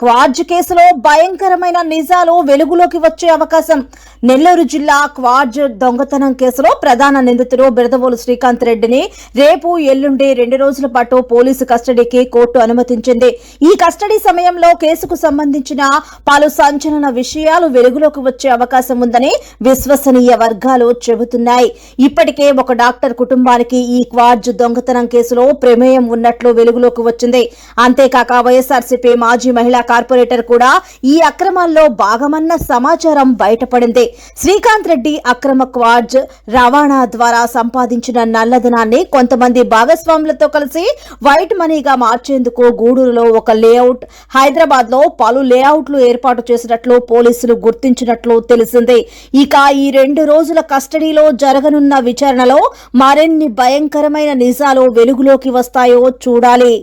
Quartz కేసులో భయంకరమైన నిజాలు వెలుగులోకి వచ్చే అవకాశం. నెల్లూరు జిల్లా క్వార్జ్ దొంగతనం కేసులో ప్రధాన నిందితుడు బిరదవోలు శ్రీకాంత్ రెడ్డిని రేపు ఎల్లుండి 2 రోజుల పాటు పోలీసు కస్టడీకి కోర్టు అనుమతించింది. ఈ కస్టడీ సమయంలో కేసుకు సంబంధించిన పలు సంచలన విషయాలు వెలుగులోకి వచ్చే అవకాశం ఉందని విశ్వసనీయ వర్గాలు చెబుతున్నాయి. ఇప్పటికే ఒక డాక్టర్ కుటుంబానికి ఈ క్వార్జ్ దొంగతనం కేసులో ప్రమేయం ఉన్నట్లు వెలుగులోకి వచ్చింది. అంతేకాక వైఎస్ఆర్సీపీ మాజీ మహిళా కార్పొరేటర్ కూడా ఈ అక్రమాల్లో భాగమన్న సమాచారం బయటపడింది. శ్రీకాంత్ రెడ్డి అక్రమ క్వార్జ్ రవాణా ద్వారా సంపాదించిన నల్లధనాన్ని కొంతమంది భాగస్వాములతో కలిసి వైట్ మనీగా మార్చేందుకు గూడూరులో ఒక లేఅవుట్, హైదరాబాద్ లో పలు లేఅవుట్లు ఏర్పాటు చేసినట్లు పోలీసులు గుర్తించినట్లు తెలిసింది. ఇక ఈ 2 రోజుల కస్టడీలో జరగనున్న విచారణలో మరిన్ని భయంకరమైన నిజాలు వెలుగులోకి వస్తాయో చూడాలి.